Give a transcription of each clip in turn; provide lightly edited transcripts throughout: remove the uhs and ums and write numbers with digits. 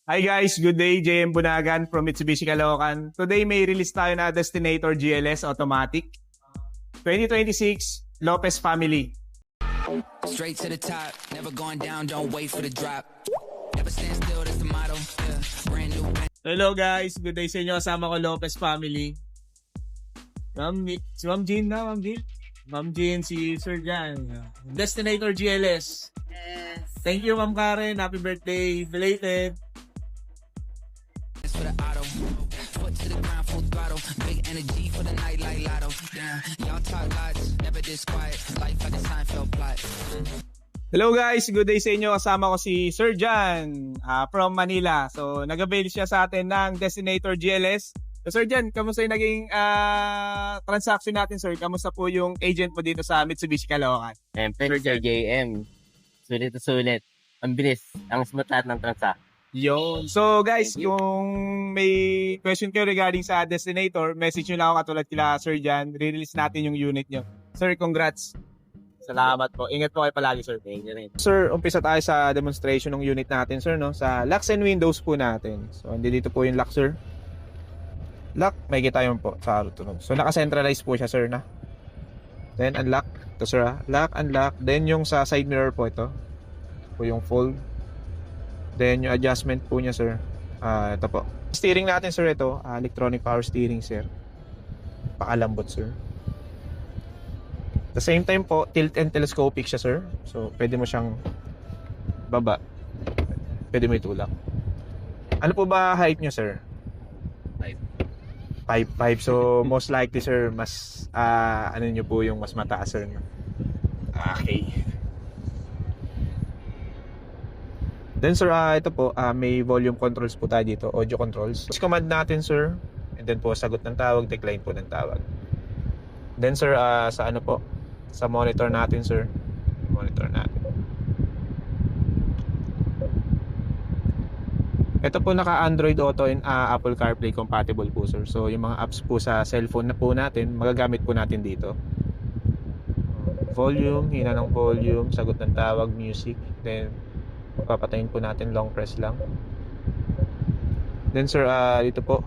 Hi guys, good day. JM Bunagan from Mitsubishi Caloocan. Today may release tayo na Destinator GLS Automatic 2026 Lopez Family. Straight to the top, never going down, don't wait for the drop. Never stand still, that's the motto. Yeah, brand new. Hello guys, good day sa inyo. Kasama ko Lopez Family. Si Ma'am Jean na, Ma'am Jean. Ma'am Jean, si Sir Jan. Destinator GLS. Yes. Thank you Ma'am Karen. Happy birthday. Belated. That's for the auto. Foot to the ground, full throttle. Big energy for the night like lotto. Damn, y'all talk lots, never this quiet. Life like a Seinfeld plot. Hello guys, good day sa inyo. Kasama ko si Sir Jan from Manila. So nag-avail siya sa atin ng Destinator GLS. So Sir Jan, kamusta yung naging transaction natin sir? Kamusta po yung agent mo dito sa Mitsubishi Caloocan? Siyempre, Sir JM. Sulit na sulit. Ang bilis. Ang smooth lahat ng transaction. Yun. So guys, kung may question kayo regarding sa Destinator, message nyo lang ako katulad kila Sir Jan. Re-release natin yung unit nyo. Sir, congrats. Salamat po. Ingat po kayo palagi, sir. Thank you rin. Sir, umpisa tayo sa demonstration ng unit natin, sir, no? Sa locks and windows po natin. So, dito po yung lock, sir. Lock, may kita yun po sa tunog. So, naka-centralize po siya, sir, na. Then, unlock. Ito, sir, lock, unlock. Then, yung sa side mirror po, ito. Po yung fold. Then, yung adjustment po niya, sir. Ito po. Steering natin, sir, ito. Electronic power steering, sir. Pakalambot, sir. At the same time po, tilt and telescopic siya, sir. So, pwede mo siyang baba. Pwede mo itulak. Ano po ba height nyo, sir? 5'5". So, most likely, sir, mas, ano nyo po yung mas mataas, sir. Okay. Then, sir, ito po, may volume controls po tayo dito, audio controls. Command natin, sir. And then po, sagot ng tawag, decline po ng tawag. Then, sir, sa ano po? Sa monitor natin, sir. Monitor natin. Ito po naka-Android Auto and Apple CarPlay compatible po, sir. So, yung mga apps po sa cellphone na po natin, magagamit po natin dito. Volume, hina ng volume, sagot ng tawag, music. Then, papatayin po natin, long press lang. Then, sir, dito po.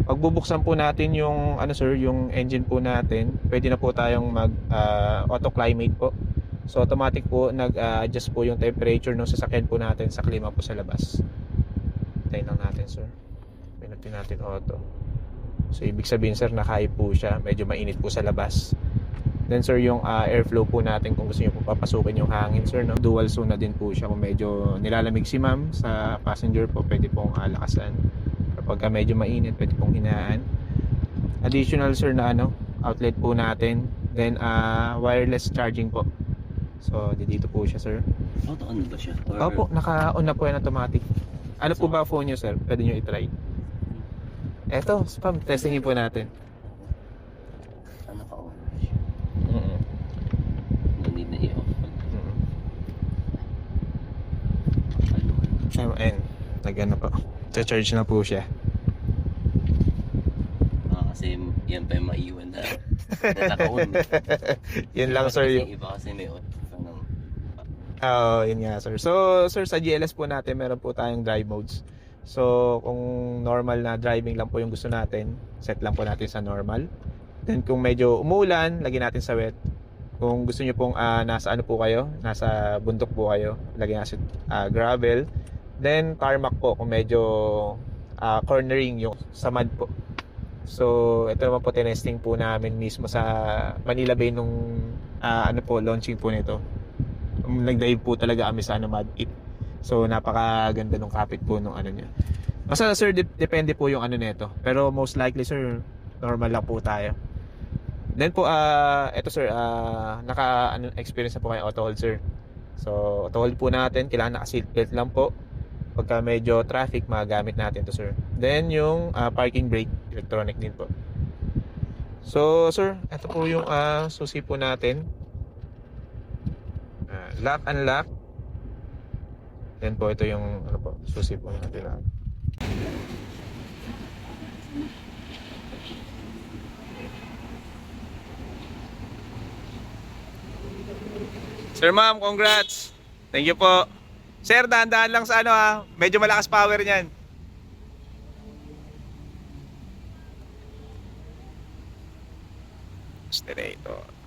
Pagbubuksan po natin yung ano sir, yung engine po natin, pwede na po tayong mag auto climate po. So automatic po nag-adjust po yung temperature ng sasakyan po natin sa klima po sa labas. Tayin lang natin sir. Pinutin natin auto. So ibig sabihin sir, naka-high po siya, medyo mainit po sa labas. Then sir, yung airflow po natin, kung gusto niyo po papasukin yung hangin sir, no? Dual zone na din po siya. Kung medyo nilalamig si ma'am sa passenger po, pwede pong lakasan. Kapag medyo mainit, pwede pong hinaan. Additional sir na outlet po natin. Then wireless charging po. So dito po siya sir. Auto-on ba siya? Opo, naka-on na po yan automatic. Ano po ba phone nyo sir? Pwede nyo i-try. Eto, spam, testingin po natin. Naka-on siya. Hindi na i-off. And nag-ano po. Charge na po siya. Kasi yan pa yung maiwan na naka-on. Yun lang sir yung iba kasi may on. yun nga sir. So sir, sa GLS po natin meron po tayong drive modes. So kung normal na driving lang po yung gusto natin, set lang po natin sa normal. Then kung medyo umulan, lagyan natin sa wet. Kung gusto niyo pong nasa ano po kayo, nasa bundok po kayo, lagyan natin gravel. Then tarmac po kung medyo cornering yung sa mud po. So ito naman po tinesting po namin mismo sa Manila Bay nung launching po nito. Nag-dive po talaga kami sa mud pit. So napakaganda nung kapit po nung niya. Basta sir, depende po yung nito. Pero most likely sir, normal lang po tayo. Then po ito sir, experience na po kayo auto hold sir. So auto hold po natin, kailangan naka-seatbelt lang po. Pagka medyo traffic, magagamit natin to sir. Then yung parking brake, electronic din po. So sir, ito po yung susi po natin. Lock and lock. Then po ito yung susi po natin. Sir ma'am, congrats. Thank you po. Sir, dahan-dahan lang sa ano ha. Medyo malakas power niyan. Generator.